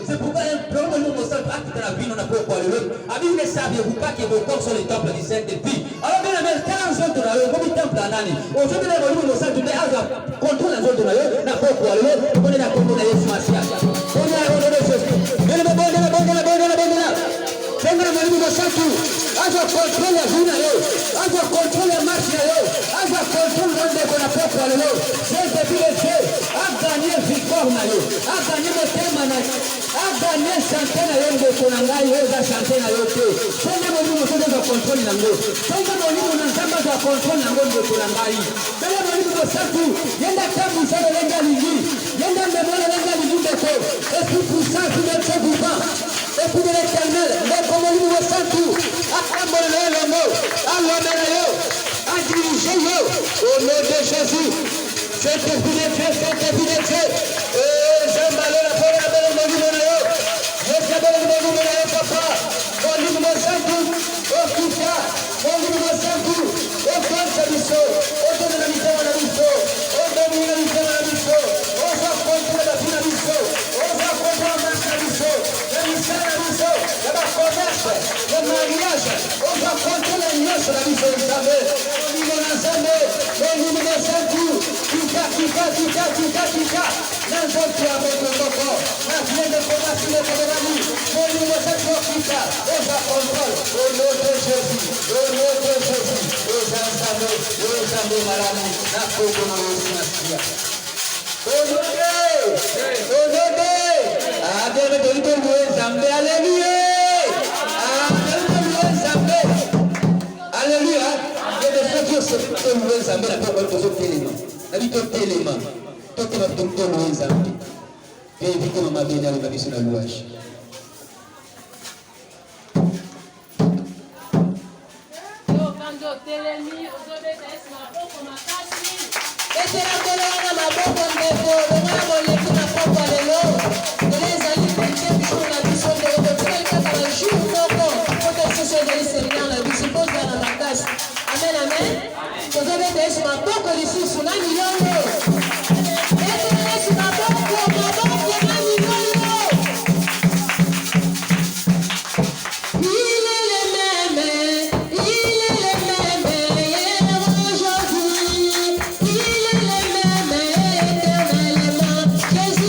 C'est pourquoi nous mostrons pas que la vie n'a pas quoi le. Abi ne saviez-vous pas que vos corps sont les temples du Saint-Esprit. Alors bien aimé, 40 ans de la comme il temple à Nani. Aujourd'hui les volumes de Saint Esprit contrôle la zone de la n'a pas quoi le. On est d'accord pour les Masia. On est à l'ordre de ce. Mais le bon de la Sembra le volume de Saint Aja contrôle la vie aja contrôle la marche aja contrôle le qu'on a pas quoi le. C'est depuis le ciel. A gagné victoire a gagné le thème a gagné chanter na yo ndeko na ngai oza chanter na yo te sonde molimo soza za contrôle nango sonde molimo na nzamba za contrôle nango ndeko na ngai bele molimo bosatu yenda tabu sa lenga lingi yenda mbemole lenga lingi ndeko esprit puissant qui ne se vous pas esprit de l'éternel ndeko molimo bosatu akambolele longo alomela yo a diriger yo au nom de Jésus c'est esprit de Dieu c'est esprit de Dieu Zambalo la pora bele molimo na yo papa, on dit le santu, on tout ça, on dit le santu, on fait sa mission, on donne la mission à la mission, on donne la mission à la mission, on va contre la mission, on va contre la mission, la mission à la mission, la commerce, le mariage, on va contre la mission à la mission, vous savez, on dit Yes.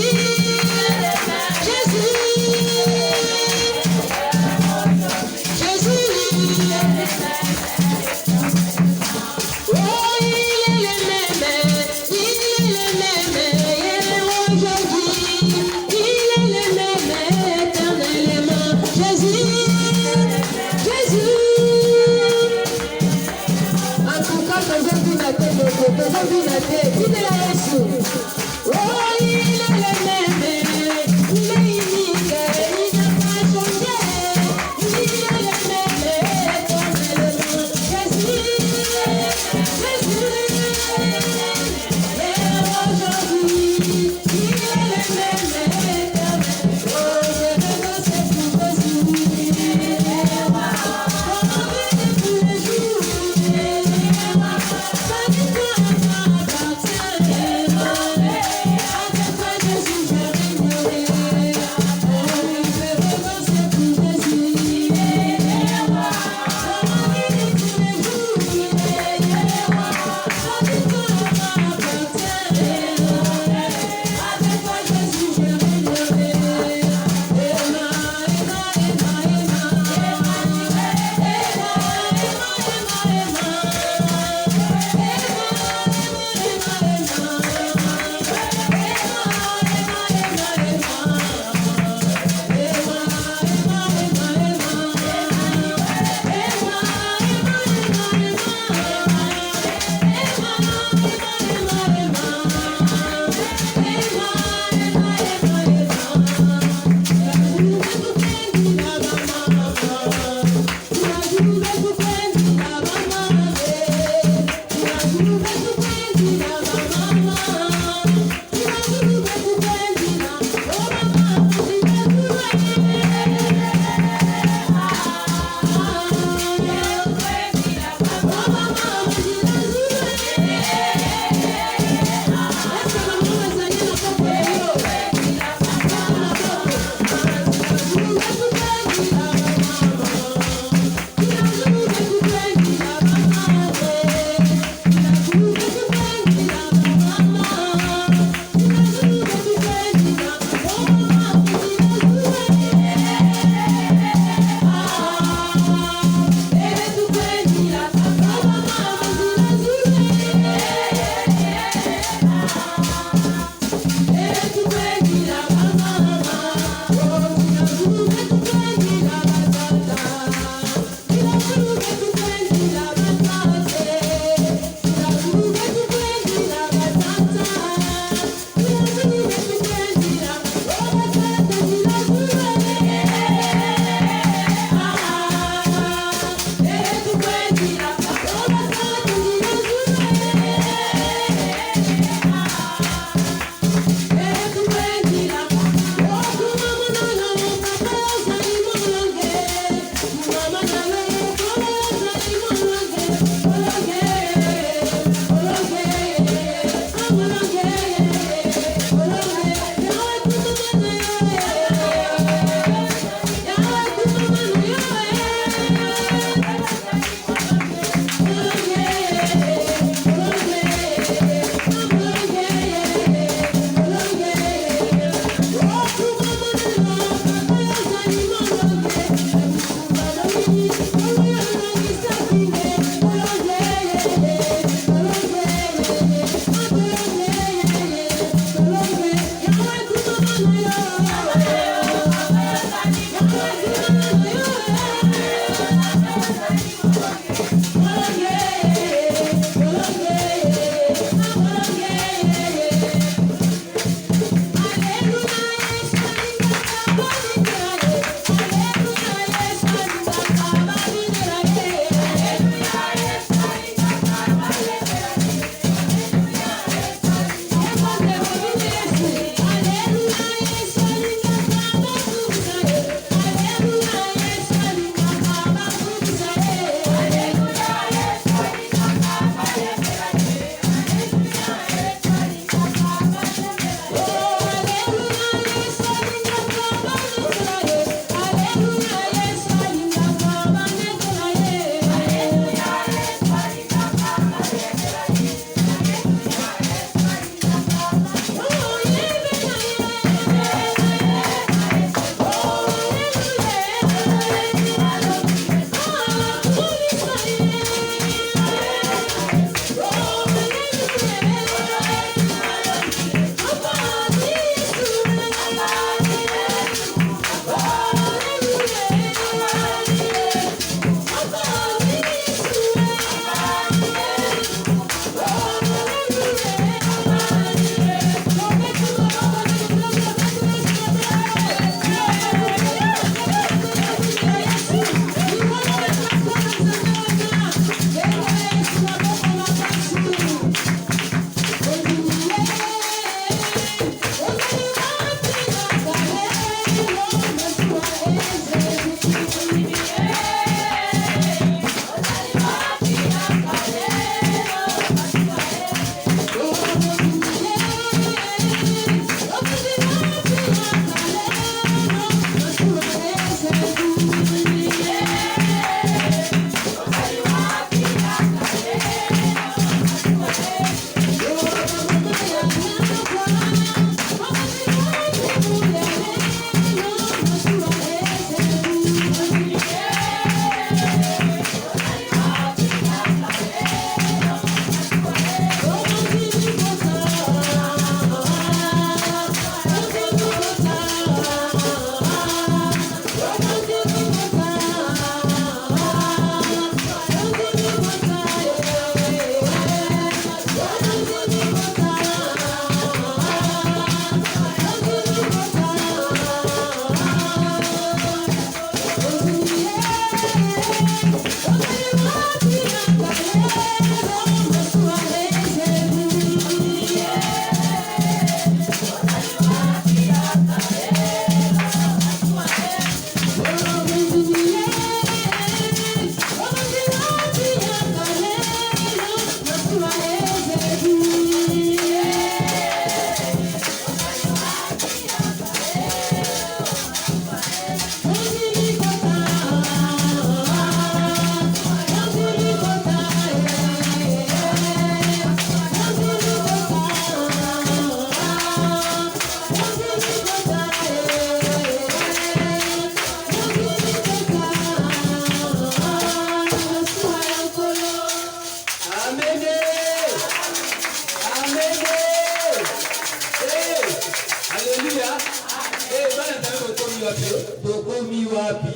wapi? Tokomi wapi?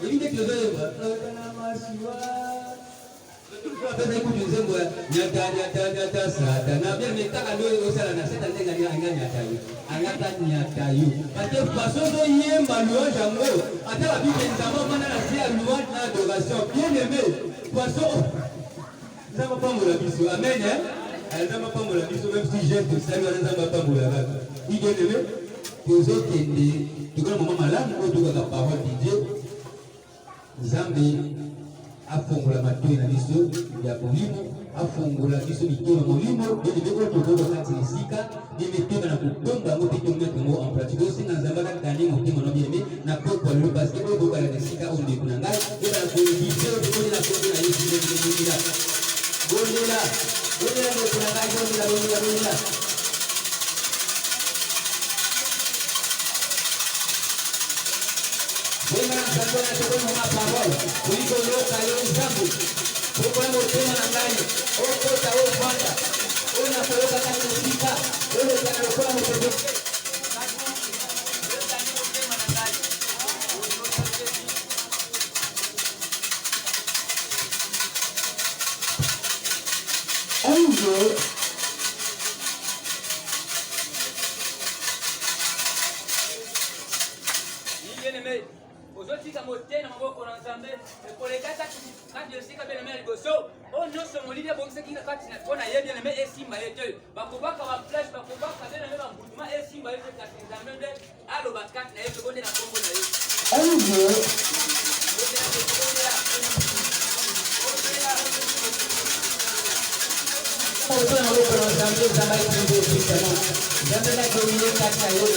Hivi ndio tunazoea. Pesa iko tunzengo nyata sata na bien metaka ndio osala na sata ndenga nyata yo angata nyata yo parce que façon de yemba louange ngo ata la bible nzamba mana na sia louange na adoration bien aimé façon nzamba pambola biso amen nzamba pambola biso même si j'ai tout ça nzamba pambola ba bien aimé tozo kende tukona mama malamu ko tuka ka parole de Dieu Nzambe afungula matoi na biso ya molimo afungula biso mitema molimo ndio ndiko tuko kati nisika nimetema na kutomba ngo pito mmeto ngo en pratique aussi na Nzamba ka dani motema no bien na poko le parce que ko ka nisika on de kunanga ila ko biso ko na ko na Yesu ndio bonela ndio kunanga bonela Wema na mtandona tukoni mwa parole kuliko loka yo Nzambu Ukwenye utema na ngani Okota ufanda Unapoloka kati usika Ule kana lukona mtendo Angel Ozotika motena maboko na Nzambe ekolekata kandi osika bele meli goso o nyonso molili bongisa kina kati na kona ye bien mais esimba yete bakobaka ba flash bakobaka bele meli bambutuma esimba yete kati Nzambe nde alo bakati na yete bonde na kombo na ye Otona maboko na Nzambe Nzambe itingo kisana Nzambe na komile kati na ye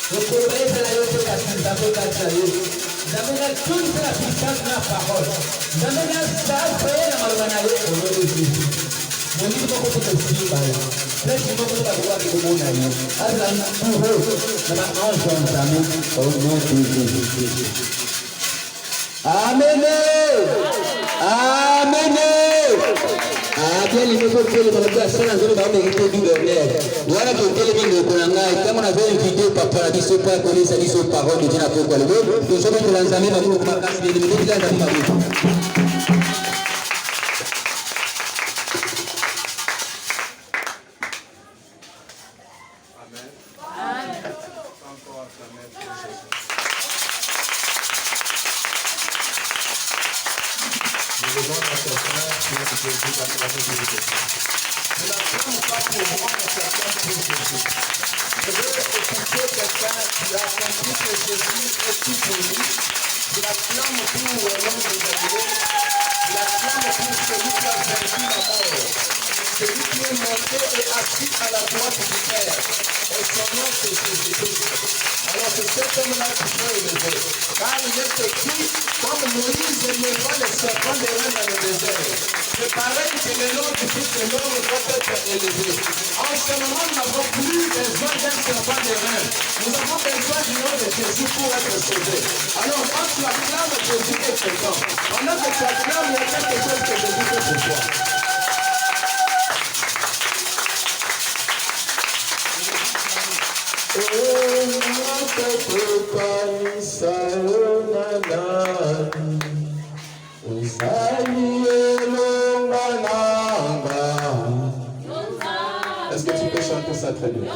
Okoleza la yote kati Nzambe kati na ye Nzambe na toute la puissance na parole Nzambe na safe na maloba na ye ololo Jésus Molimo moko tukosimba ye Flèche moko tukakuwa kikomona ye Azla mkuro na maanjo ya Nzambe au nom de Jésus Amen Amen Bien les mecs qui ont la personne à zone va mériter du l'honneur. Voilà que tel bingo konanga kama na vile video papa na biso pa kolisa biso parole de Dieu na kwa lebo. Nous sommes dans l'ensemble na kwa makasi de minute là ndani mabutu. Amen. Amen. Encore acclamer Jésus. Nous devons notre frère qui est Jésus d'acclamer Jésus. Nous n'acclamons pas pour moi, mais j'acclame pour Jésus. Je veux écouter quelqu'un qui a compris que Jésus est tout pour lui. Je l'acclame pour le nom de Jésus. Je l'acclame pour celui qui a vaincu la mort. Celui qui est monté et assis à la droite du Père. Et son nom c'est Jésus-Christ. Alors c'est cet homme-là qui peut élever. Car il est écrit, comme Moïse éleva le serpent des reins dans le désert. C'est pareil que le nom du Fils de l'homme doit être élevé. En ce moment, nous n'avons plus besoin d'un serpent des reins. Nous avons besoin du nom de Jésus pour être sauvés. Alors quand tu acclames, Jésus est présent. Pendant que tu acclames, il y a quelque chose que Jésus fait pour toi. Est-ce que tu peux chanter ça très bien?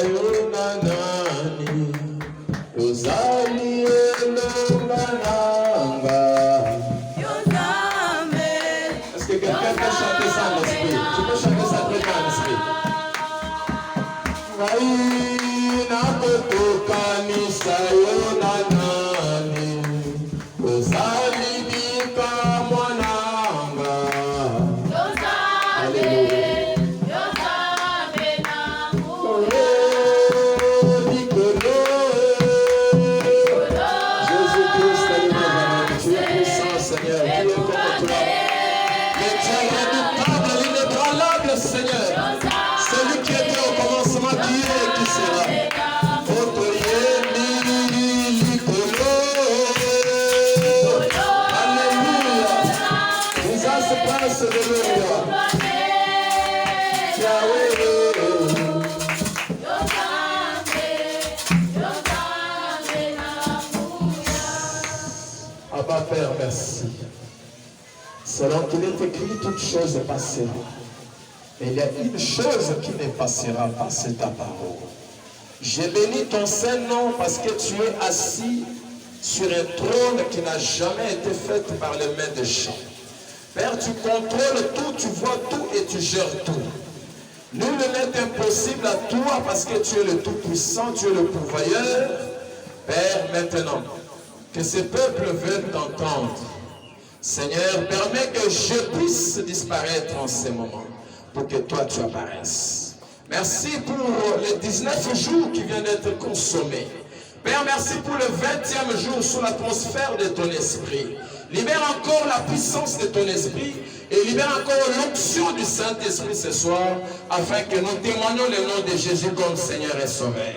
sayonanani Ozali elongananga. Est-ce que quelqu'un peut chanter ça en esprit? Tu peux chanter ça très bien en esprit. Vaina kotokani sayonanani Ozali bika mwananga. Alléluia. Abba Père, merci. Selon qu'il est écrit, toute chose passera. Mais il y a une chose qui ne passera pas, c'est ta parole. J'ai béni ton Saint-Nom parce que tu es assis sur un trône qui n'a jamais été fait par les mains des gens. Père, tu contrôles tout, tu vois tout et tu gères tout. Nul n'est impossible à toi parce que tu es le Tout-Puissant, tu es le pourvoyeur. Père, maintenant, que ce peuple veuille t'entendre. Seigneur, permets que je puisse disparaître en ces moments pour que toi tu apparaisses. Merci pour les 19 jours qui viennent d'être consommés. Père, merci pour le 20e jour sous l'atmosphère de ton esprit. Libère encore la puissance de ton esprit et libère encore l'onction du Saint-Esprit ce soir afin que nous témoignons le nom de Jésus comme Seigneur et Sauveur.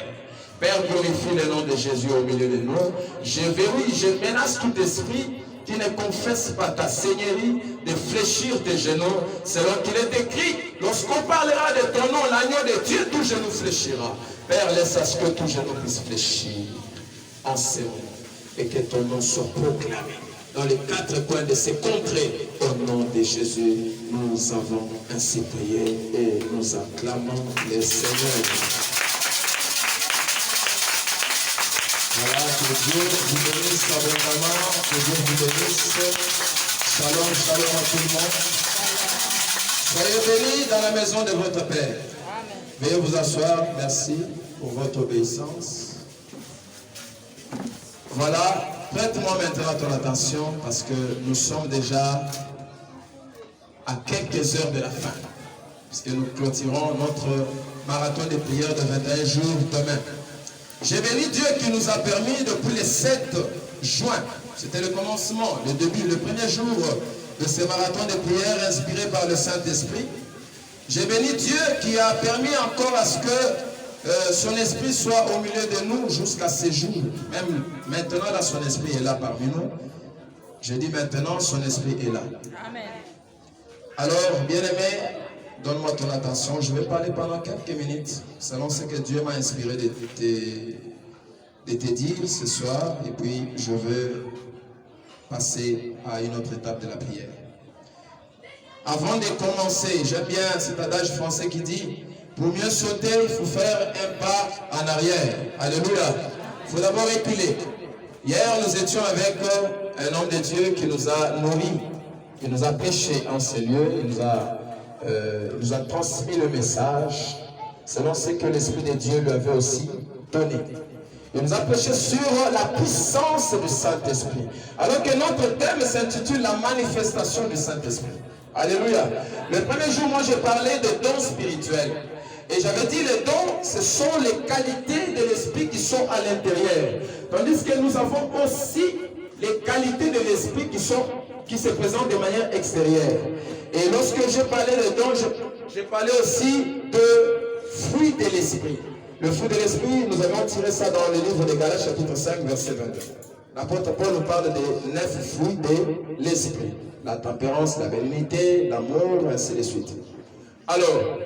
Père, glorifie le nom de Jésus au milieu de nous. Je menace tout esprit qui ne confesse pas ta seigneurie de fléchir tes genoux, selon qu'il est écrit, lorsqu'on parlera de ton nom, l'agneau de Dieu, tout genou fléchira. Père, laisse à ce que tout genou puisse fléchir en ces moments et que ton nom soit proclamé dans les 4 coins de ces contrées. Au nom de Jésus, nous avons ainsi prié et nous acclamons le Seigneur. Voilà, que Dieu vous bénisse abondamment, que Dieu vous bénisse. Shalom, shalom à tout le monde. Soyez bénis dans la maison de votre Père. Veuillez vous asseoir, merci pour votre obéissance. Voilà, prête-moi maintenant ton attention parce que nous sommes déjà à quelques heures de la fin. Puisque nous clôturons notre marathon de prières de 21 jours demain. J'ai béni Dieu qui nous a permis depuis le 7 juin, c'était le commencement, le début, le premier jour de ce marathon de prières inspiré par le Saint-Esprit. J'ai béni Dieu qui a permis encore à ce que son esprit soit au milieu de nous jusqu'à ce jour. Même maintenant, là, son esprit est là parmi nous. Je dis maintenant, son esprit est là. Amen. Alors, bien-aimé, donne-moi ton attention. Je vais parler pendant quelques minutes, selon ce que Dieu m'a inspiré de te dire ce soir. Et puis, je veux passer à une autre étape de la prière. Avant de commencer, j'aime bien cet adage français qui dit, pour mieux sauter, il faut faire un pas en arrière. Alléluia. Il faut d'abord reculer. Hier, nous étions avec un homme de Dieu qui nous a nourris, qui nous a prêché en ces lieux, il nous a transmis le message, selon ce que l'Esprit de Dieu lui avait aussi donné. Il nous a prêché sur la puissance du Saint-Esprit. Alors que notre thème s'intitule la manifestation du Saint-Esprit. Alléluia. Le premier jour, moi, j'ai parlé de dons spirituels. Et j'avais dit, les dons, ce sont les qualités de l'Esprit qui sont à l'intérieur. Tandis que nous avons aussi les qualités de l'Esprit qui se présentent de manière extérieure. Et lorsque j'ai parlé de dons, j'ai parlé aussi de fruits de l'Esprit. Le fruit de l'Esprit, nous avons tiré ça dans le livre de Galates, chapitre 5, verset 22. L'apôtre Paul nous parle des 9 fruits de l'Esprit. La tempérance, la bénignité, l'amour, ainsi de suite. Alors,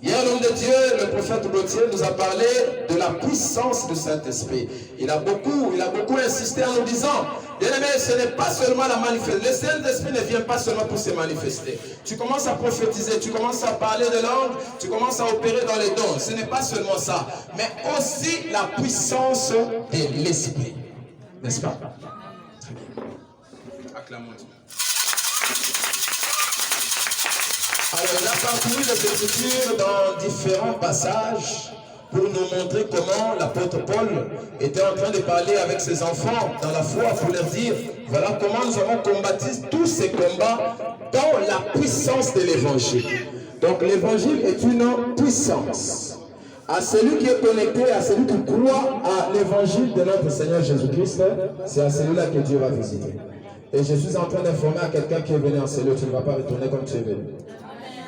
Hier, l'homme de Dieu, le prophète Gauthier, nous a parlé de la puissance du Saint-Esprit. Il a beaucoup insisté en nous disant, bien aimé, ce n'est pas seulement la manifestation. Le Saint-Esprit ne vient pas seulement pour se manifester. Tu commences à prophétiser, tu commences à parler de langue, tu commences à opérer dans les dons. Ce n'est pas seulement ça, mais aussi la puissance de l'Esprit. N'est-ce pas? Très bien. Acclamons Dieu. Alors, il a parcouru les Écritures dans différents passages pour nous montrer comment l'apôtre Paul était en train de parler avec ses enfants dans la foi pour leur dire, voilà comment nous avons combattu tous ces combats dans la puissance de l'évangile. Donc l'évangile est une puissance. À celui qui est connecté, à celui qui croit à l'évangile de notre Seigneur Jésus-Christ, c'est à celui-là que Dieu va visiter. Et je suis en train d'informer à quelqu'un qui est venu en cellule, tu ne vas pas retourner comme tu es venu.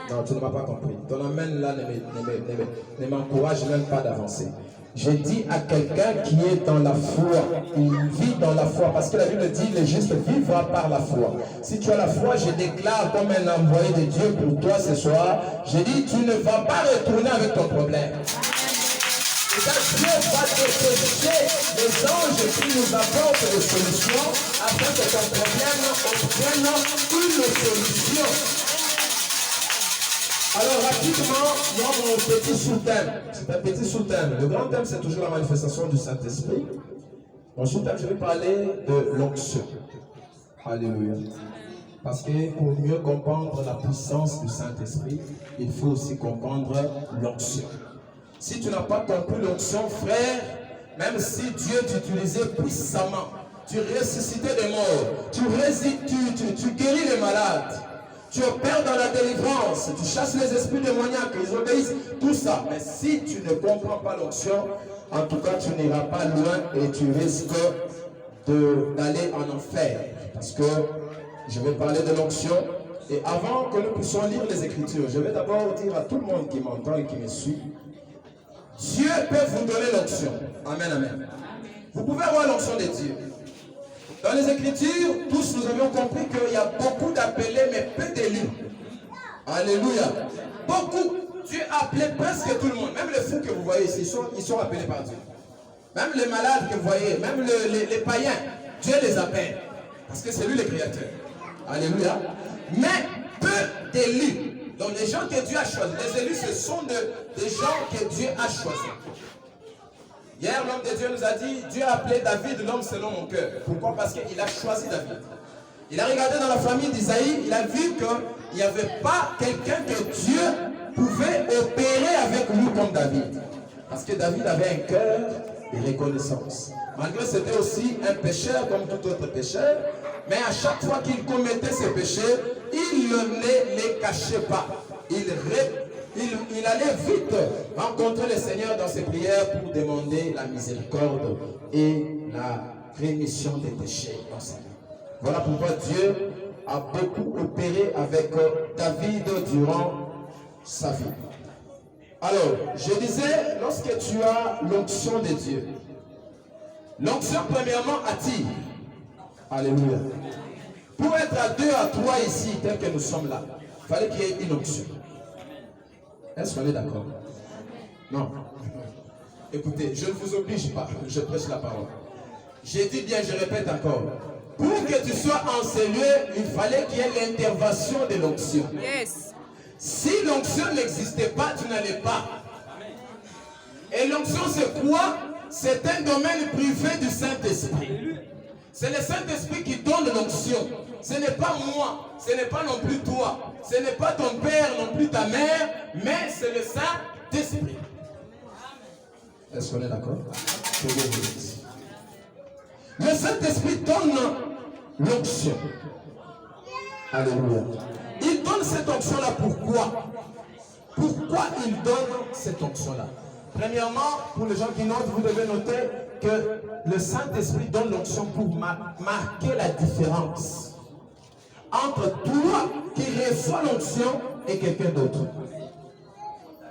Non, tu ne m'as pas compris. Ton amène là ne m'encourage même pas d'avancer. Je dis à quelqu'un qui est dans la foi, il vit dans la foi, parce que la Bible dit, le juste vivra par la foi. Si tu as la foi, je déclare comme un envoyé de Dieu pour toi ce soir, je dis, tu ne vas pas retourner avec ton problème. Et ça, Dieu va te protéger les anges qui nous apportent des solutions, afin que ton problème obtienne une solution. Alors rapidement, moi mon petit sous-thème, c'est un petit sous-thème. Le grand thème c'est toujours la manifestation du Saint-Esprit. Mon sous-thème, je vais parler de l'onction. Alléluia. Parce que pour mieux comprendre la puissance du Saint-Esprit, il faut aussi comprendre l'onction. Si tu n'as pas compris l'onction, frère, même si Dieu t'utilisait puissamment, tu ressuscitais des morts, tu guéris les malades, tu opères dans la délivrance, tu chasses les esprits démoniaques, ils obéissent, tout ça. Mais si tu ne comprends pas l'onction, en tout cas tu n'iras pas loin et tu risques d'aller en enfer. Parce que je vais parler de l'onction. Et avant que nous puissions lire les Écritures, je vais d'abord dire à tout le monde qui m'entend et qui me suit, Dieu peut vous donner l'onction. Amen, amen. Vous pouvez avoir l'onction de Dieu. Dans les Écritures, tous nous avions compris qu'il y a beaucoup d'appelés, mais peu d'élus. Alléluia. Beaucoup. Dieu a appelé presque tout le monde. Même les fous que vous voyez ici, ils sont appelés par Dieu. Même les malades que vous voyez, même les païens, Dieu les appelle. Parce que c'est lui le créateur. Alléluia. Mais peu d'élus. Donc les gens que Dieu a choisis. Les élus, ce sont des gens que Dieu a choisis. Hier, l'homme de Dieu nous a dit, Dieu a appelé David l'homme selon mon cœur. Pourquoi? Parce qu'il a choisi David. Il a regardé dans la famille d'Isaïe, il a vu qu'il n'y avait pas quelqu'un que Dieu pouvait opérer avec lui comme David. Parce que David avait un cœur de reconnaissance. Malgré que c'était aussi un pécheur comme tout autre pécheur, mais à chaque fois qu'il commettait ses péchés, il ne les cachait pas. Il allait vite rencontrer le Seigneur dans ses prières pour demander la miséricorde et la rémission des péchés dans sa vie. Voilà pourquoi Dieu a beaucoup opéré avec David durant sa vie. Alors, je disais, lorsque tu as l'onction de Dieu, l'onction premièrement attire. Alléluia. Pour être à 2 à 3 ici, tel que nous sommes là, il fallait qu'il y ait une onction. Est-ce qu'on est d'accord? Non. Écoutez, je ne vous oblige pas, je prêche la parole. J'ai dit bien, je répète encore. Pour que tu sois enseigné, il fallait qu'il y ait l'intervention de l'onction. Yes. Si l'onction n'existait pas, tu n'allais pas. Et l'onction, c'est quoi? C'est un domaine privé du Saint-Esprit. C'est le Saint-Esprit qui donne l'onction. Ce n'est pas moi, ce n'est pas non plus toi, ce n'est pas ton père, non plus ta mère, mais c'est le Saint-Esprit. Est-ce qu'on est d'accord? Le Saint-Esprit donne l'onction. Alléluia. Il donne cette onction-là pourquoi? Pourquoi il donne cette onction-là? Premièrement, pour les gens qui notent, vous devez noter que le Saint-Esprit donne l'onction pour marquer la différence entre toi qui reçois l'onction et quelqu'un d'autre.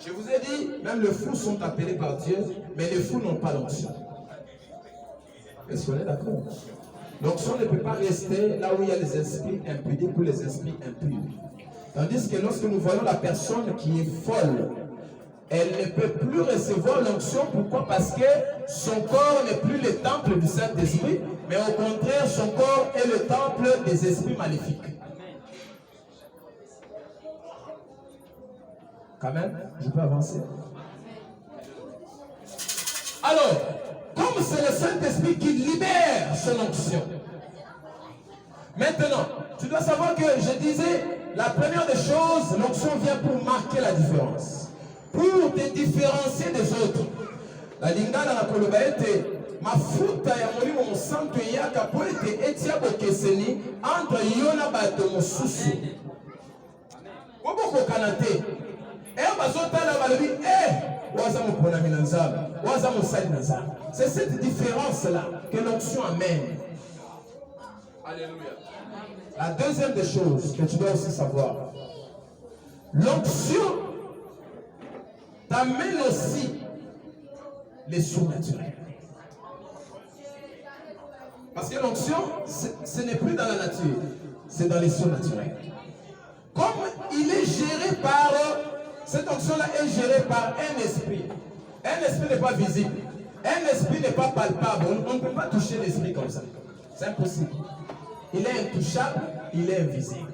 Je vous ai dit, même les fous sont appelés par Dieu, mais les fous n'ont pas l'onction. Est-ce qu'on est d'accord? L'onction ne peut pas rester là où il y a les esprits impudiques ou les esprits impurs. Tandis que lorsque nous voyons la personne qui est folle, elle ne peut plus recevoir l'onction. Pourquoi? Parce que son corps n'est plus le temple du Saint-Esprit, mais au contraire, son corps est le temple des esprits maléfiques. Quand même, je peux avancer. Alors, comme c'est le Saint-Esprit qui libère son onction, maintenant, tu dois savoir que je disais, la première des choses, l'onction vient pour marquer la différence, pour te différencier des autres. La lingala na koloba ete mafuta ya molimo mosantu eyaka po ete etia bokeseni entre yo na bato mosusu. Obokoka te. Bazotala balobi waza moponami na nzambe, waza mosali na nzambe. C'est cette différence-là que l'onction amène. Alléluia. La deuxième des choses que tu dois aussi savoir, l'onction t'amène aussi les surnaturels. Parce que l'onction, ce n'est plus dans la nature, c'est dans les surnaturels. Comme il est géré par, cette onction-là est gérée par un esprit. Un esprit n'est pas visible. Un esprit n'est pas palpable. On ne peut pas toucher l'esprit comme ça. C'est impossible. Il est intouchable, il est invisible.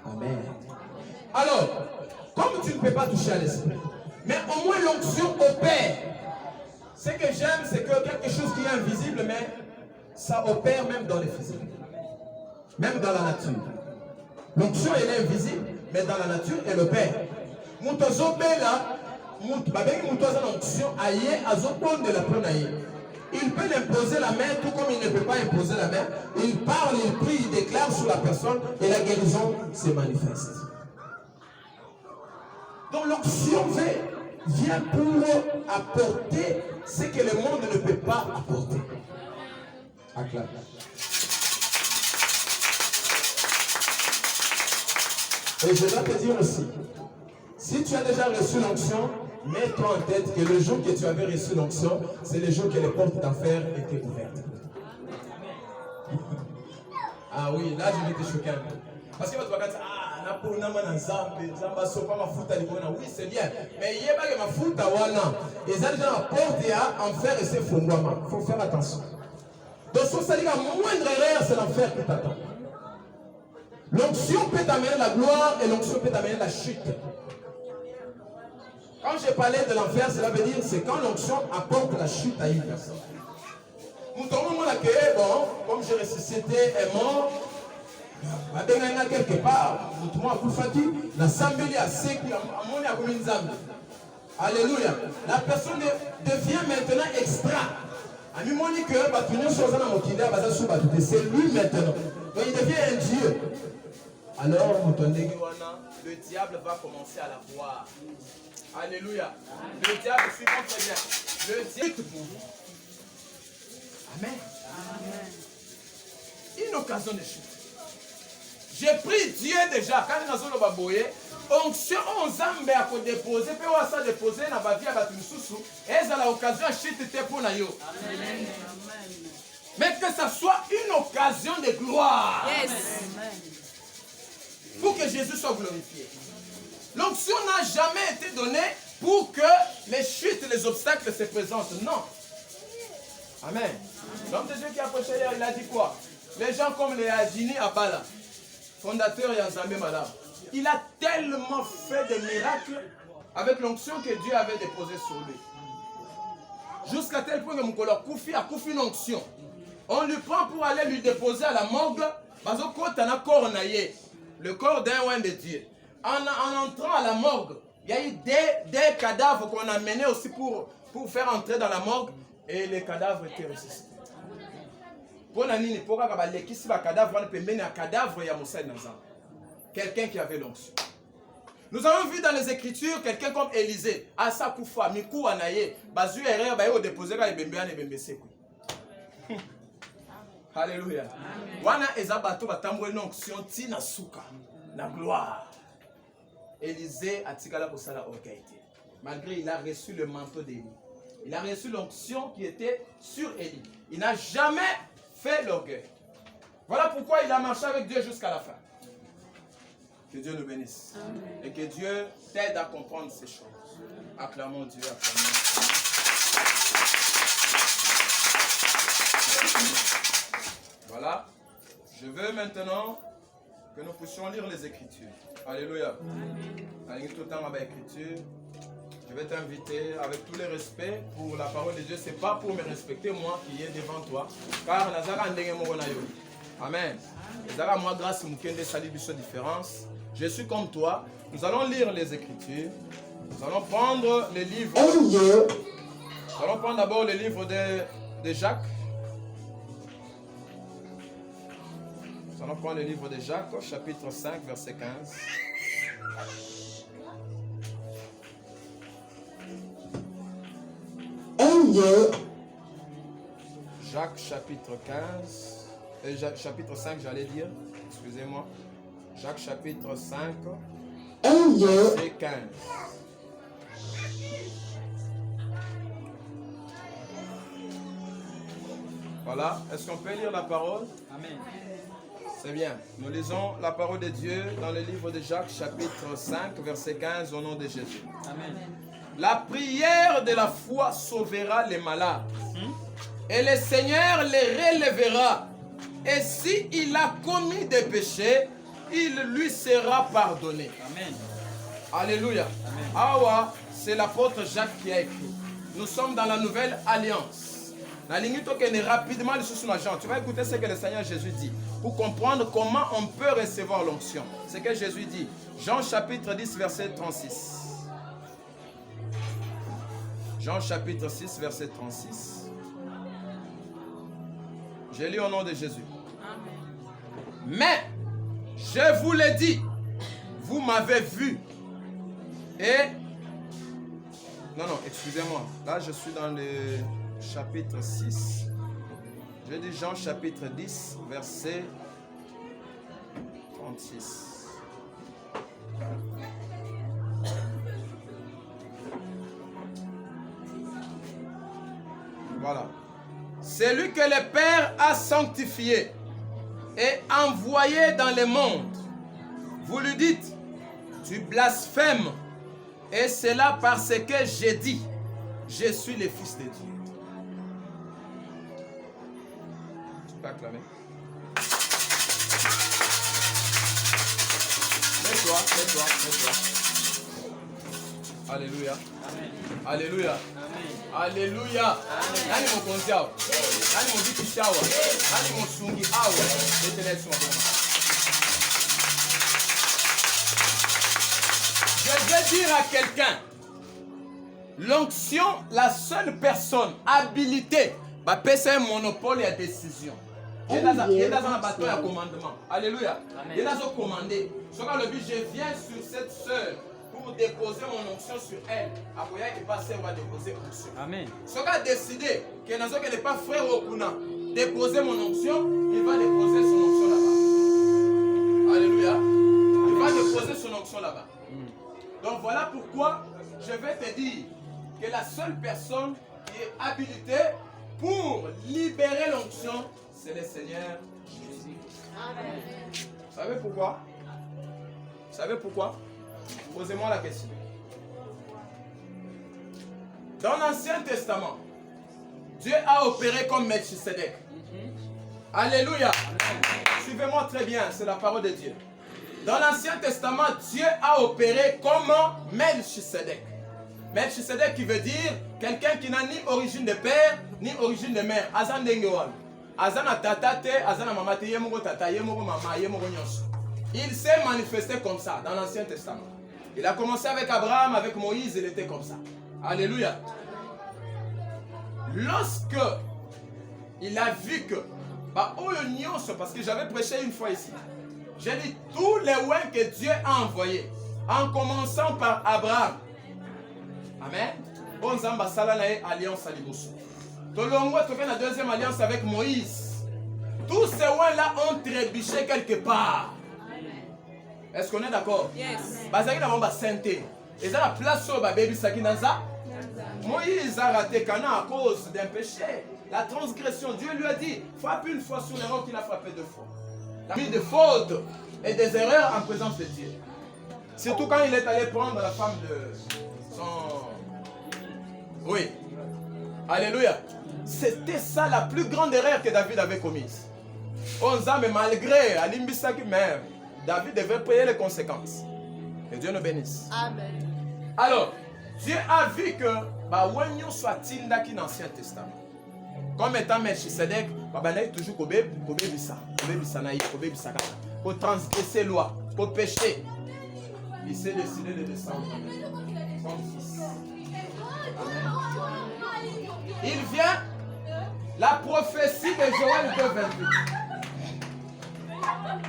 Amen. Alors, comme tu ne peux pas toucher à l'esprit, mais au moins l'onction opère. Ce que j'aime, c'est que quelque chose qui est invisible, mais ça opère même dans les physiques. Même dans la nature. L'onction, elle est invisible, mais dans la nature, elle opère. Il peut l'imposer la main, tout comme il ne peut pas imposer la main. Il parle, il prie, il déclare sur la personne et la guérison se manifeste. Donc l'onction vient pour apporter ce que le monde ne peut pas apporter. Acclame. Et je dois te dire aussi, si tu as déjà reçu l'onction, mets-toi en tête que le jour que tu avais reçu l'onction, c'est le jour que les portes d'enfer étaient ouvertes. Ah oui, là je vais te choquer un peu. Parce que tu vas dire, oui c'est bien, mais il n'y a pas que ma foute à Wana. Et ça déjà la porte et enfer et c'est fondement. Il faut faire attention. Donc si ça dit la moindre erreur, c'est l'enfer qui t'attend. L'onction peut t'amener la gloire et l'onction peut t'amener la chute. Quand j'ai parlé de l'enfer, cela veut dire c'est quand l'onction apporte la chute à une personne. Nous tombons là que bon, comme j'ai ressuscité est mort, quelque part, alléluia. La personne devient maintenant extra. C'est lui maintenant. Donc il devient un Dieu. Alors, le diable va commencer à la voir. Alléluia. Le diable suit très bien. Le diable pour vous. Amen. Amen. Une occasion de chute. J'ai pris Dieu déjà. Quand nous avons baboyé, onction ozambe à déposer, puis on va déposer dans la vie à Batumsusu. Et ça l'occasion de chute pour nayo. Amen. Mais que ça soit une occasion de gloire. Yes. Pour que Jésus soit glorifié. L'onction n'a jamais été donnée pour que les chutes, les obstacles se présentent. Non. Amen. L'homme de Dieu qui a approché hier, il a dit quoi? Les gens comme les Adjini Abala, fondateur Yanzamé Madame, il a tellement fait de miracles avec l'onction que Dieu avait déposée sur lui. Jusqu'à tel point que mon collègue Koufi a Koufi une onction. On lui prend pour aller lui déposer à la morgue. Le corps d'un oin de Dieu. En entrant à la morgue, il y a eu des cadavres qu'on a menés aussi pour faire entrer dans la morgue. Et les cadavres étaient ressuscités. Quelqu'un qui avait l'onction. Nous avons vu dans les Écritures quelqu'un comme Élisée. Asa Koufa, Mikou Anaye, Bazu Herrera, Bayo déposé dans les Bembean et Bembesekou. Alléluia. Wana Ezabato Batambo une onction Tina Souka, la gloire. Élisée a tigala pour ça la orgaïté. Malgré il a reçu le manteau d'Élie. Il a reçu l'onction qui était sur Élie. Il n'a jamais fait l'orgueil. Voilà pourquoi il a marché avec Dieu jusqu'à la fin. Que Dieu nous bénisse. Amen. Et que Dieu t'aide à comprendre ces choses. Acclamons Dieu, acclamons Dieu. Voilà. Je veux maintenant que nous puissions lire les Écritures. Alléluia. Je vais t'inviter avec tous les respects pour la parole de Dieu. Ce n'est pas pour me respecter moi qui est devant toi. Car Amen. Moi, grâce à différence. Je suis comme toi. Nous allons lire les Écritures. Nous allons prendre les livres. Nous allons prendre d'abord le livre de Jacques. Nous allons prendre le livre de Jacques, chapitre 5, verset 15. Jacques, chapitre 15. Chapitre 5, j'allais dire. Excusez-moi. Jacques, chapitre 5, verset 15. Voilà. Est-ce qu'on peut lire la parole? Amen. C'est bien. Nous lisons la parole de Dieu dans le livre de Jacques, chapitre 5, verset 15, au nom de Jésus. Amen. La prière de la foi sauvera les malades. Et le Seigneur les relèvera. Et s'il a commis des péchés, il lui sera pardonné. Amen. Alléluia. Amen. Awa, c'est l'apôtre Jacques qui a écrit. Nous sommes dans la nouvelle alliance. Rapidement, tu vas écouter ce que le Seigneur Jésus dit pour comprendre comment on peut recevoir l'onction. C'est ce que Jésus dit. Jean chapitre 10, verset 36. Jean chapitre 6, verset 36. Je lis au nom de Jésus. Mais, je vous l'ai dit, vous m'avez vu. Et... Non, excusez-moi. Là, je suis dans le chapitre 6. Je dis Jean chapitre 10, verset 36. Voilà. Celui que le Père a sanctifié et envoyé dans le monde, vous lui dites, tu blasphèmes, et cela parce que j'ai dit, je suis le Fils de Dieu. Tu peux acclamer. Mets-toi. Alléluia. Amen. Alléluia. Amen. Alléluia. Nani mokonzi awa. Nani mobikisi awa. Nani mosungi awa. Je vais dire à quelqu'un, l'onction, la seule personne habilitée, va passer un monopole et à décision. Il y a un bâton à commandement. Alléluia. Il y a un commandé. Je viens sur cette sœur pour déposer mon onction sur elle. Après, il va déposer onction. Amen. Ce qui a décidé que n'est pas frère au Kuna, déposer mon onction, il va déposer son onction là-bas. Alléluia. Il va déposer son onction là-bas. Donc voilà pourquoi je vais te dire que la seule personne qui est habilitée pour libérer l'onction, c'est le Seigneur Jésus. Amen. Vous savez pourquoi? Vous savez pourquoi? Posez-moi la question. Dans l'Ancien Testament, Dieu a opéré comme Melchisedec. Alléluia. Suivez-moi très bien, c'est la parole de Dieu. Dans l'Ancien Testament, Dieu a opéré comme Melchisedec. Melchisedec qui veut dire quelqu'un qui n'a ni origine de père, ni origine de mère. Azan dengewan. Azan tatate, azan mamate, yemoko tata, yemoko mama, yemoko nyos. Il s'est manifesté comme ça dans l'Ancien Testament. Il a commencé avec Abraham, avec Moïse, il était comme ça. Alléluia. Lorsque il a vu que, parce que j'avais prêché une fois ici, j'ai dit tous les oins que Dieu a envoyés, en commençant par Abraham. Amen. Bon Zamba Salanae, alliance à Liboso. Tolongo toqué la deuxième alliance avec Moïse. Tous ces oins-là ont trébuché quelque part. Est-ce qu'on est d'accord? Yes. Bazaki na mamba santé. Et ça la place sur baby Sakinaza. Moïse a raté Cana à cause d'un péché. La transgression, Dieu lui a dit, frappe une fois sur les rocs qu'il a frappé deux fois. Il a mis des fautes et des erreurs en présence de Dieu. Surtout quand il est allé prendre la femme de Oui. Alléluia. C'était ça la plus grande erreur que David avait commise. Mais malgré Alimbisaki, mais David devait payer les conséquences. Que Dieu nous bénisse. Amen. Alors, Dieu a vu que Bawenyo soit tindaki dans l'Ancien Testament. Comme étant Melchisedec, Babanaï toujours pour transgresser la loi, pour pécher. Il s'est décidé de descendre son fils. Amen. Il vient, la prophétie de Joël 2:28.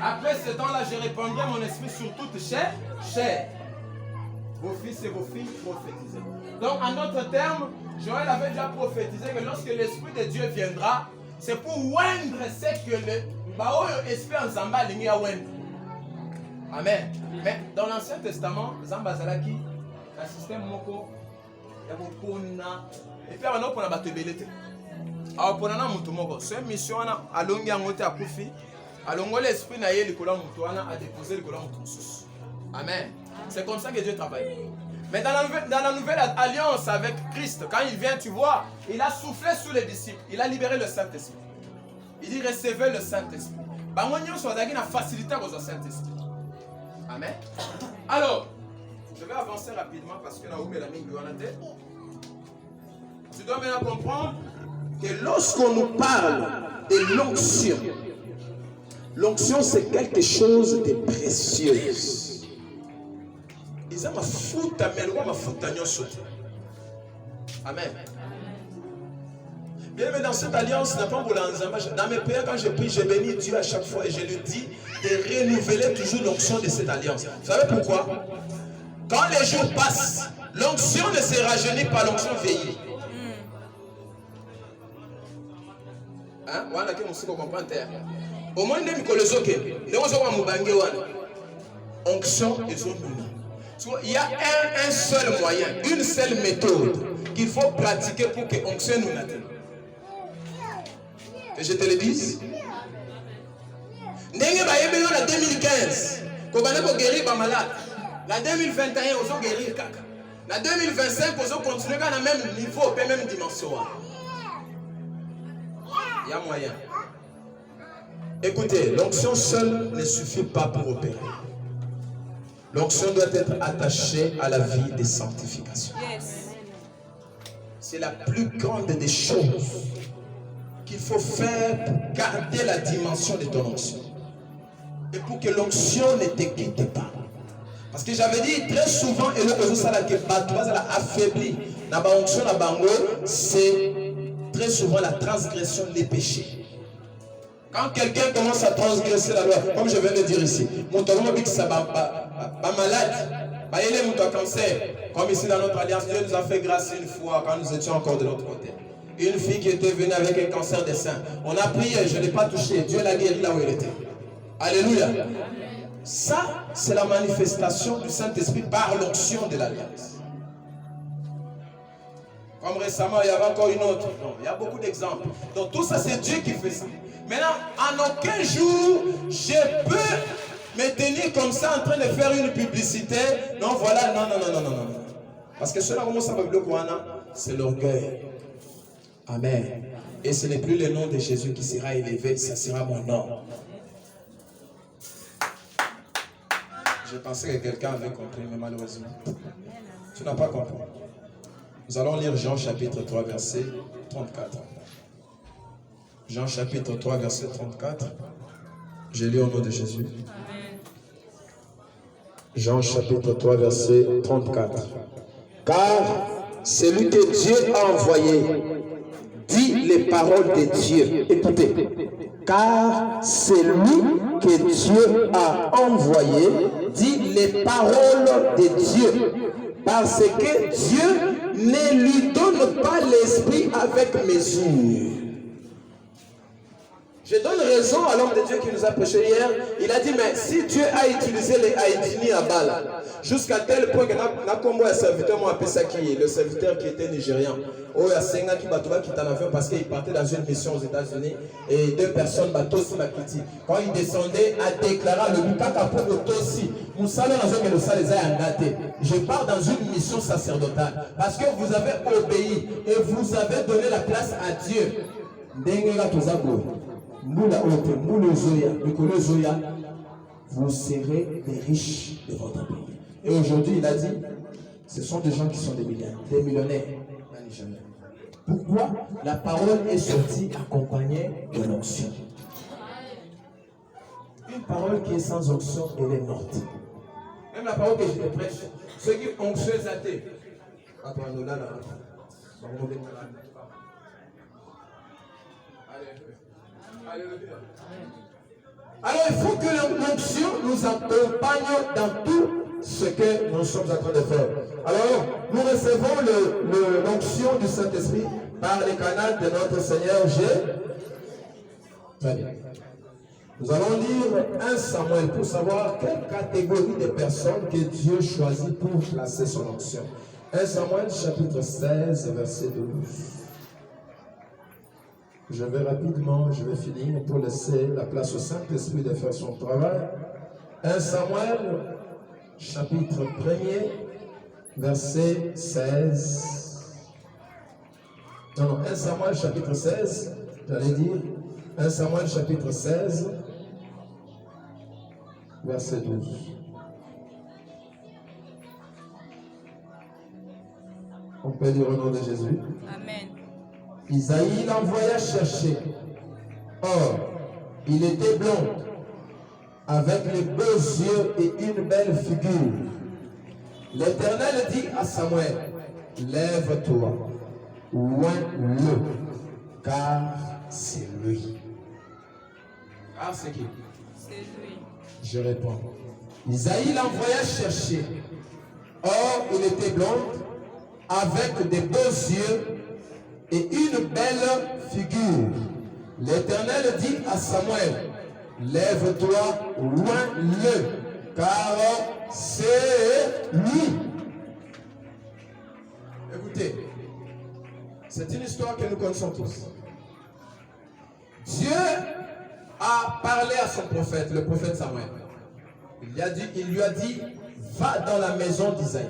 Après ce temps-là, je répandrai mon esprit sur toute chair. Vos fils et vos filles prophétiser. Donc, en d'autres termes, Joël avait déjà prophétisé que lorsque l'Esprit de Dieu viendra, c'est pour oindre ce que l'Esprit en Zamba aligné à oindre. Amen. Mais dans l'Ancien Testament, Zamba Zalaki, un système moko, et puis on a battu belete. Alors, pour nous, c'est une mission à longue angote à Koufi, à longue l'Esprit n'a eu le colon Moutouana à déposer le colon Moutousus. Amen. C'est comme ça que Dieu travaille. Mais dans la nouvelle alliance avec Christ, quand il vient, tu vois, il a soufflé sur les disciples. Il a libéré le Saint-Esprit. Il dit recevez le Saint-Esprit. Nous sommes dans facilité au Saint-Esprit. Amen. Alors, je vais avancer rapidement parce que tu dois maintenant comprendre que lorsqu'on nous parle de l'onction, l'onction c'est quelque chose de précieux. Ils ont ma foute à mes lois, ma foute à nous sauter. Amen. Bien, mais dans cette alliance, dans mes prières, quand je prie, je bénis Dieu à chaque fois et je lui dis de renouveler toujours l'onction de cette alliance. Vous savez pourquoi? Quand les jours passent, l'onction ne se rajeunit pas, l'onction vieillit. Hein? Voilà que nous comprenons. Au moins, nous connaissons que nous sommes onction et zone. Il y a un seul moyen, une seule méthode qu'il faut pratiquer pour que l'onction nous atteigne. Que je te le dise. Ndenge bayebelo na 2015, ko bana ko guérir ba malade. Na 2021, on guérir kaka. Na 2025, on continuer dans le même niveau, et même dimension. Il y a moyen. Écoutez, l'onction seule ne suffit pas pour opérer. L'onction doit être attachée à la vie de sanctification. C'est la plus grande des choses qu'il faut faire pour garder la dimension de ton onction. Et pour que l'onction ne te quitte pas. Parce que j'avais dit très souvent, et le affaibli, c'est très souvent la transgression des péchés. Quand quelqu'un commence à transgresser la loi, comme je viens de dire ici, mon malade, il est mon cancer. Comme ici dans notre alliance, Dieu nous a fait grâce une fois quand nous étions encore de l'autre côté. Une fille qui était venue avec un cancer des seins. On a prié, je ne l'ai pas touché. Dieu l'a guéri là où elle était. Alléluia. Ça, c'est la manifestation du Saint-Esprit par l'onction de l'alliance. Comme récemment, il y avait encore une autre. Non, il y a beaucoup d'exemples. Donc tout ça, c'est Dieu qui fait ça. Maintenant, en aucun jour, je peux me tenir comme ça en train de faire une publicité. Non, voilà, non. Parce que cela, c'est l'orgueil. Amen. Et ce n'est plus le nom de Jésus qui sera élevé, ça sera mon nom. Je pensais que quelqu'un avait compris, mais malheureusement, tu n'as pas compris. Nous allons lire Jean chapitre 3, verset 34. Jean chapitre 3, verset 34. Je lis au nom de Jésus. Jean chapitre 3, verset 34. Car celui que Dieu a envoyé dit les paroles de Dieu. Écoutez. Car celui que Dieu a envoyé dit les paroles de Dieu. Parce que Dieu ne lui donne pas l'esprit avec mesure. Je donne raison à l'homme de Dieu qui nous a prêché hier. Il a dit, mais si Dieu a utilisé les Haïtini à Bala, jusqu'à tel point que un serviteur m'a appelé ça qui est le serviteur qui était nigérian. Oh, il y a 5 ans qui m'a trouvé en avion parce qu'il partait dans une mission aux États-Unis et 2 personnes bateau sur la Kiti. Quand il descendait, a déclaré le Bukaka pour le Tossi. Nous savons que le salle les a engagés. Je pars dans une mission sacerdotale parce que vous avez obéi et vous avez donné la place à Dieu. Vous serez des riches de votre pays. Et aujourd'hui, il a dit, ce sont des gens qui sont des millionnaires. Pourquoi? La parole est sortie accompagnée de l'onction. Une parole qui est sans onction, elle est morte. Même la parole que je te prêche, ceux qui ont onction les athées. Alors il faut que l'onction nous accompagne dans tout ce que nous sommes en train de faire. Alors nous recevons l'onction du Saint-Esprit par le canal de notre Seigneur Jésus. Très bien. Nous allons lire 1 Samuel pour savoir quelle catégorie de personnes que Dieu choisit pour placer son onction. 1 Samuel chapitre 16 verset 12. Je vais rapidement, je vais finir pour laisser la place au Saint-Esprit de faire son travail. 1 Samuel, chapitre 1er, verset 16. Non, 1 Samuel, chapitre 16, j'allais dire. 1 Samuel, chapitre 16, verset 12. On peut lire au nom de Jésus. Amen. Isaïe l'envoya chercher. Or, il était blond, avec les beaux yeux et une belle figure. L'Éternel dit à Samuel, lève-toi, oins-le, car c'est lui. Car c'est qui? C'est lui. Je réponds. Isaïe l'envoya chercher. Or, il était blond, avec des beaux yeux et une belle figure. L'Éternel dit à Samuel, lève-toi, oins-le, car c'est lui. Écoutez, c'est une histoire que nous connaissons tous. Dieu a parlé à son prophète, le prophète Samuel. Il lui a dit, va dans la maison d'Isaïe.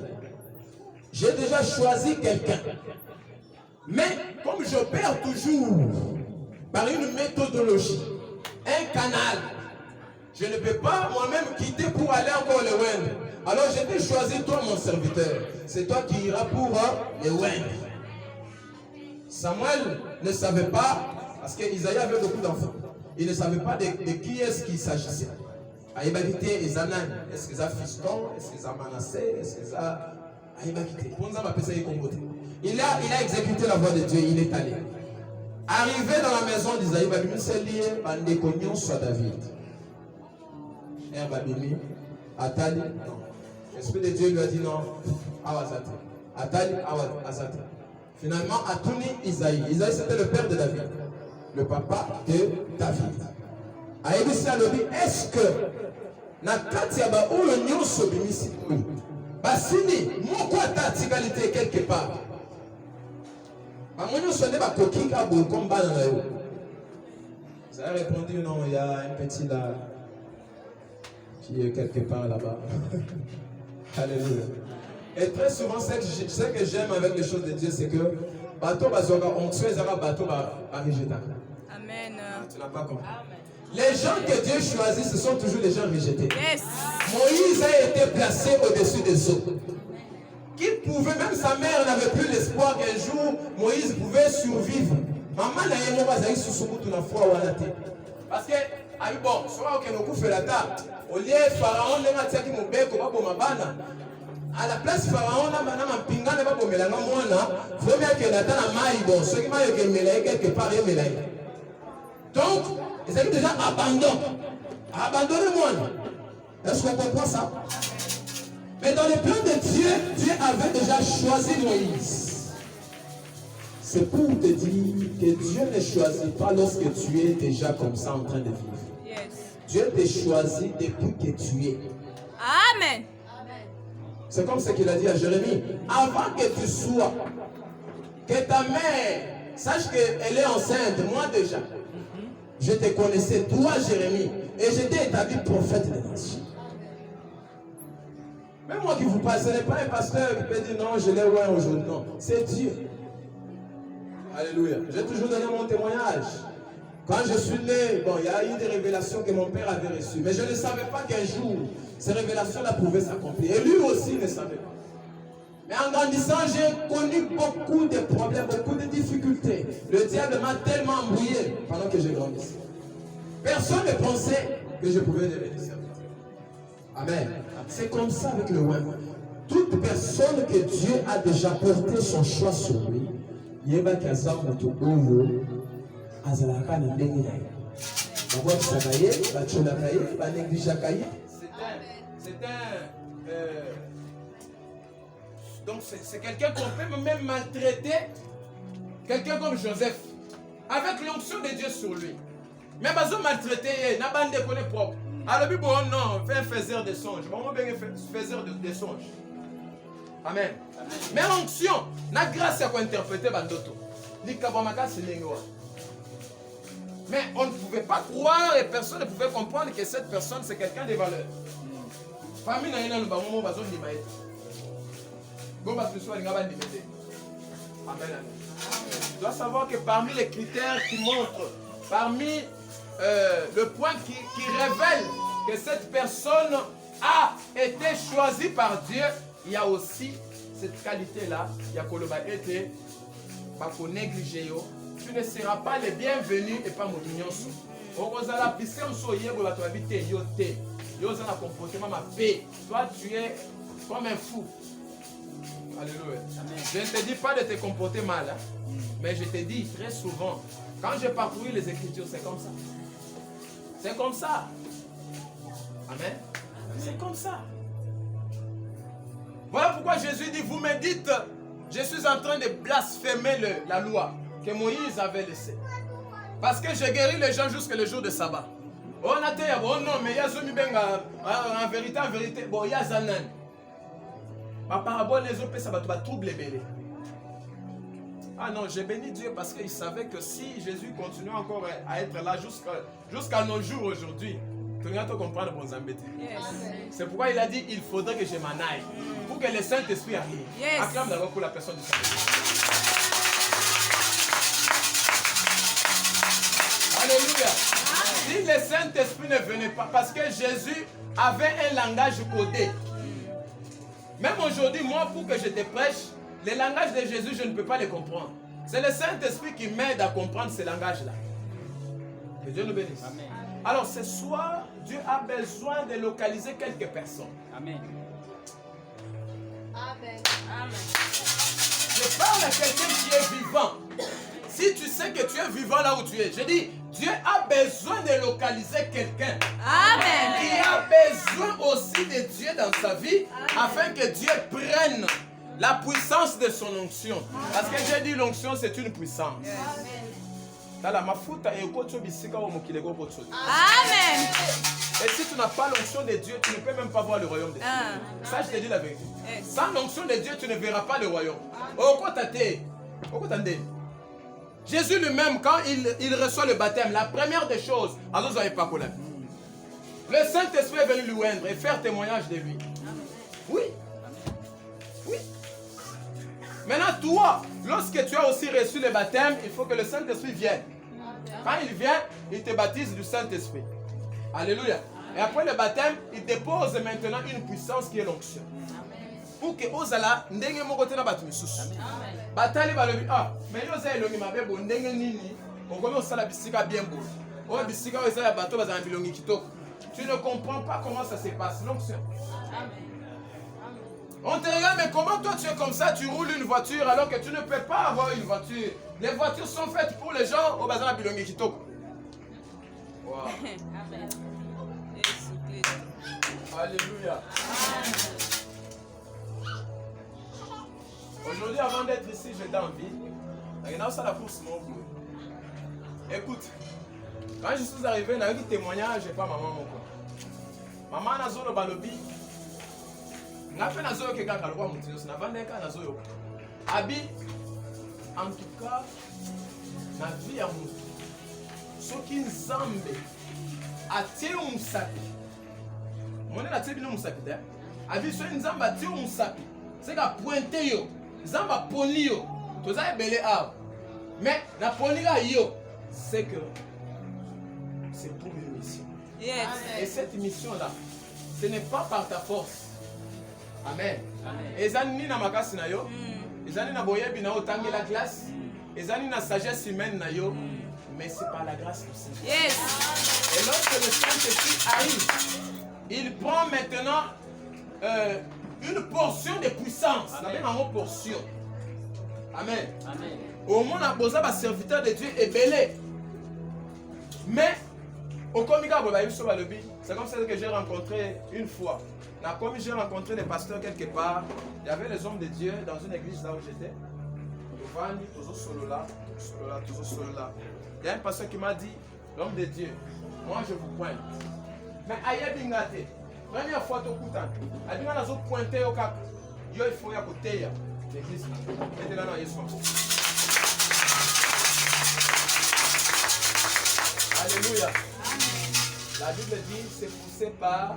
J'ai déjà choisi quelqu'un. Mais comme j'opère toujours par une méthodologie, un canal, je ne peux pas moi-même quitter pour aller encore le Wend. Alors je t'ai choisi toi mon serviteur. C'est toi qui iras pour le Wend. Samuel ne savait pas, parce qu'Isaïe avait beaucoup d'enfants, il ne savait pas de qui est-ce qu'il s'agissait. Est-ce qu'ils ont fiston, est-ce qu'ils ont manassé, est-ce qu'ils ont... Il a exécuté la voix de Dieu, il est allé. Arrivé dans la maison d'Isaïe, il s'est lié par des cognons sur David. Atali, non. L'Esprit de Dieu lui a dit non. Awazate. Atali, Awazate. Finalement, Atouni Isaïe. Isaïe, c'était le père de David. Le papa de David. Aïbisi Alobi, est-ce que Nakatiaba ou le Nyon Sobimisi Basini, mon quoi ta tigalité quelque part. Vous avez répondu non, il y a un petit là qui est quelque part là-bas. Alléluia. Et très souvent, ce que j'aime avec les choses de Dieu, c'est que bateau bazoga on tue bateau rejeté. Amen. Tu n'as pas compris. Amen. Les gens que Dieu choisit, ce sont toujours les gens rejetés. Yes. Moïse a été placé au-dessus des eaux. Qu'il pouvait, même sa mère n'avait plus l'espoir qu'un jour Moïse pouvait survivre. Maman n'a pas eu sous la foi ou à la tête. Parce que, bon, soit que nous fait la table. Au lieu de Pharaon, à la place Pharaon, il faut que Nathan a bon, ceux qui m'ont quelque part, donc, ils avaient déjà abandonné moi. Est-ce qu'on comprend ça? Mais dans le plan de Dieu, Dieu avait déjà choisi Moïse. C'est pour te dire que que Dieu ne choisit pas lorsque tu es déjà comme ça en train de vivre. Yes. Dieu te choisit depuis que tu es. Amen. C'est comme ce qu'il a dit à Jérémie. Avant que tu sois, que ta mère sache qu'elle est enceinte, moi déjà, je te connaissais, toi Jérémie, et je t'ai établi prophète des nations. Même moi qui vous parle, ce n'est pas un pasteur qui peut dire non, je l'ai oué aujourd'hui. Non, c'est Dieu. Alléluia. J'ai toujours donné mon témoignage. Quand je suis né, bon, il y a eu des révélations que mon père avait reçues. Mais je ne savais pas qu'un jour, ces révélations-là pouvaient s'accomplir. Et lui aussi ne savait pas. Mais en grandissant, j'ai connu beaucoup de problèmes, beaucoup de difficultés. Le diable m'a tellement embrouillé pendant que je grandissais. Personne ne pensait que je pouvais devenir serviteur. Amen. C'est comme ça avec le web. Toute personne que Dieu a déjà porté son choix sur lui, c'est donc c'est quelqu'un qu'on peut même maltraiter, quelqu'un comme Joseph, avec l'onction de Dieu sur lui. Mais bazo maltraité, n'a pas de connaît propre. Alors bon non, fais un faiseur de songes. Vraiment bien faiseur de songes. Amen. Mais l'onction, n'a grâce à quoi interpréter bandoto. Mais on ne pouvait pas croire et personne ne pouvait comprendre que cette personne c'est quelqu'un de valeur. Famille n'a rien dans le moment bazo ni maït. Bon parce que soit n'ga bandi mété. Amen. Tu dois savoir que parmi les critères qui montrent, parmi le point qui révèle que cette personne a été choisie par Dieu, il y a aussi cette qualité-là. Il y a que été négligé. Tu ne seras pas le bienvenu et pas mon mignon. Toi, tu es comme un fou. Alléluia. Je ne te dis pas de te comporter mal, hein, mais je te dis très souvent, quand j'ai parcouru les Écritures, c'est comme ça. C'est comme ça. Amen. C'est comme ça. Voilà pourquoi Jésus dit, vous me dites, je suis en train de blasphémer la loi que Moïse avait laissée. Parce que je guéris les gens jusqu'à le jour de sabbat. On a dit, oh non, mais il y a en vérité, bon, il y a Zanan. Ma parabole, les autres, ça va trouble belé. Ah non, j'ai béni Dieu parce qu'il savait que si Jésus continuait encore à être là jusqu'à nos jours aujourd'hui, tu vas comprendre bon Zambéti. C'est pourquoi il a dit, il faudrait que je m'en aille. Pour que le Saint-Esprit arrive. Yes. Acclame d'abord pour la personne du Saint-Esprit. Alléluia. Si le Saint-Esprit ne venait pas, parce que Jésus avait un langage codé. Même aujourd'hui, moi, pour que je te prêche, les langages de Jésus, je ne peux pas les comprendre. C'est le Saint-Esprit qui m'aide à comprendre ces langages-là. Que Dieu nous bénisse. Amen. Alors, ce soir, Dieu a besoin de localiser quelques personnes. Amen. Amen. Amen. Je parle à quelqu'un qui est vivant. Si tu sais que tu es vivant là où tu es, je dis, Dieu a besoin de localiser quelqu'un. Amen. Qui a besoin aussi de Dieu dans sa vie. Amen. Afin que Dieu prenne la puissance de son onction. Parce que j'ai dit l'onction c'est une puissance. Amen. Et si tu n'as pas l'onction de Dieu, tu ne peux même pas voir le royaume de Dieu. Ça, je te dis la vérité. Sans l'onction de Dieu, tu ne verras pas le royaume. Jésus lui-même, quand il reçoit le baptême, la première des choses, alors vous n'avez pas collé. Le Saint-Esprit est venu lui oindre et faire témoignage de lui. Oui. Oui. Maintenant, toi, lorsque tu as aussi reçu le baptême, il faut que le Saint-Esprit vienne. Quand il vient, il te baptise du Saint-Esprit. Alléluia. Et après le baptême, il dépose maintenant une puissance qui est l'onction. Pour que Ozala, ndenge mokote na batu misusu. Batali balobi, ah, mais yoza elongi mabebo ndenge nini, okomi osala bisika bien beau. O bisika oza ya bato bazana bilongi kitoko. Tu ne comprends pas comment ça se passe, l'onction. On te regarde, mais comment toi tu es comme ça, tu roules une voiture alors que tu ne peux pas avoir une voiture. Les voitures sont faites pour les gens au bazar bilongi kitoko. Wow. Amen. Alléluia. Aujourd'hui, avant d'être ici, j'étais en ville. Il y a ça la course non plus. Écoute, quand je suis arrivé, il y a eu des témoignages, je n'ai pas maman. Maman n'a pas de lobby. N'a pas de lobby. N'a pas de lobby. Abi, en tout cas, la vie à nous. Ce qui nous amène à tirer un sapi. On est là, tu sais, nous sapi. Abi, ce qui nous amène à tirer un sapi. C'est qu'à pointer yo. Zamba poni yo. Tu as belé à. Mais la poni là yo, c'est que c'est pour une mission. Yes. Et cette mission-là, ce n'est pas par ta force. Amen. Et ça ni na makasi na yo. Et ça ni na boyebi na otangi la glace. Et ça ni na sagesse humaine na yo. Mais c'est par la grâce du Seigneur. Yes. Et lorsque le Saint-Esprit arrive, il prend maintenant une portion de puissance. Amen. Une portion. Amen. Amen. Au monde a besoin d'un serviteur de Dieu est belé. Mais au comica, c'est comme ça que j'ai rencontré une fois. Comme j'ai rencontré des pasteurs quelque part, il y avait les hommes de Dieu dans une église là où j'étais. Il y a un pasteur qui m'a dit, l'homme de Dieu, moi je vous pointe. Mais aïe bingate, première fois tu écoutes, aïe bingate vous pointer au cap, il faut y côté l'église là. Mettez-la dans Yesu. Alléluia. La Bible dit c'est poussé par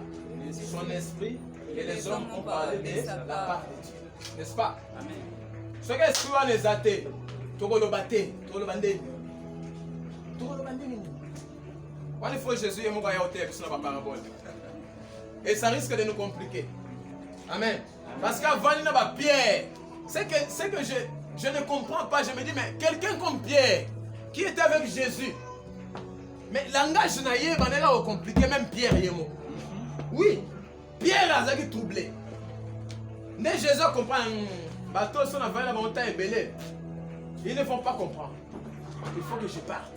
son esprit que les hommes ont parlé de la part de Dieu. N'est-ce pas? Amen. Ce que l'esprit a les athées, quand il faut Jésus, il y a parabole. Et ça risque de nous compliquer. Amen. Parce qu'avant, il y a Pierre. C'est que je ne comprends pas. Je me dis, mais quelqu'un comme Pierre, qui était avec Jésus, mais le langage n'a compliqué, même Pierre. Oui, Pierre a été troublé. Mais Jésus comprend. Bateau son avant la montagne est belé. Ils ne vont pas comprendre. Il faut que je parte.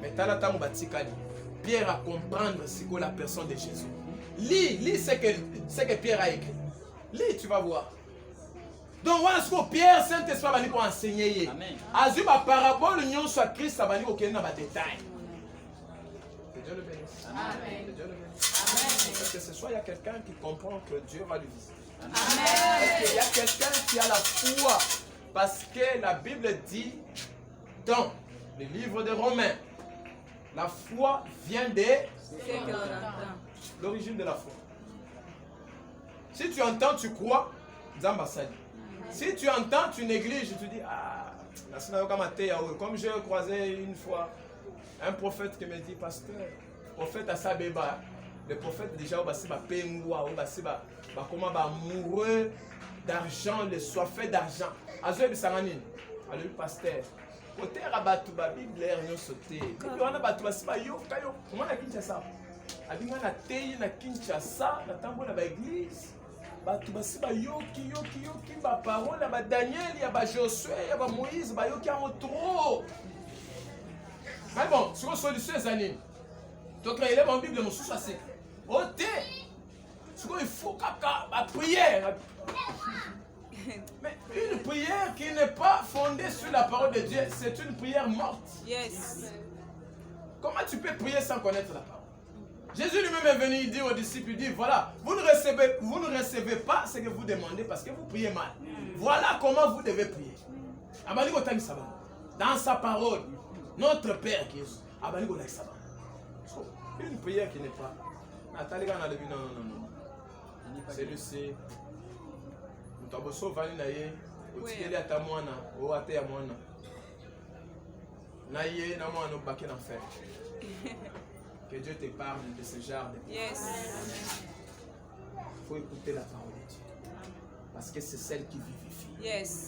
Mais Pierre a comprendre ce que la personne de Jésus. Lis ce que Pierre a écrit. Lis, tu vas voir. Donc voilà ce que Pierre Saint-Esprit va enseigner. Amen. Azu ma parabole union soit Christ ça va nous aucun dans détail. Que Dieu le bénisse. Amen. Que Dieu le bénisse. Amen. Parce que ce soir il y a quelqu'un qui comprend que Dieu va lui visiter. Amen. Parce qu'il y a quelqu'un qui a la foi. Parce que la Bible dit dans le livre de Romains, la foi vient de l'origine de la foi. Si tu entends, tu crois, Zamba Sali. Si tu entends, tu négliges, tu dis, ah, comme j'ai croisé une fois un prophète qui me dit, pasteur, prophète Asabeba, le prophète déjà, comment amoureux d'argent, le soifé d'argent. Azoé Bissanganine, alors le pasteur, côté Rabatou, Bible, rien sauté. Et puis on a battu, Kayo, comment on a Kinshasa? Abinga na tei na Kinshasa, na tambo na l'église. Batu basi ba yoki ba parole ba Daniel ya ba Josué ya ba Moïse ba yoki en trop. Mais bon, sur solution les années. Donc là il est en Bible mon sous assez. Oté. Ce qu'il faut la prière. Mais une prière qui n'est pas fondée sur la parole de Dieu, c'est une prière morte. Yes. Comment tu peux prier sans connaître la parole? Jésus lui-même est venu, il dit aux disciples, il dit, voilà, vous ne recevez pas ce que vous demandez parce que vous priez mal. Voilà comment vous devez prier. Dans sa parole, notre Père qui est une prière qui n'est pas. Non. Celui-ci, nous avons sauvé naïe, au-dessus à ta moana, au athée à moana. Naïe, n'a moi nous baquer l'enfer. Que Dieu te parle de ce genre de choses. Yes. Il faut écouter la parole de Dieu. Parce que c'est celle qui vivifie. Yes.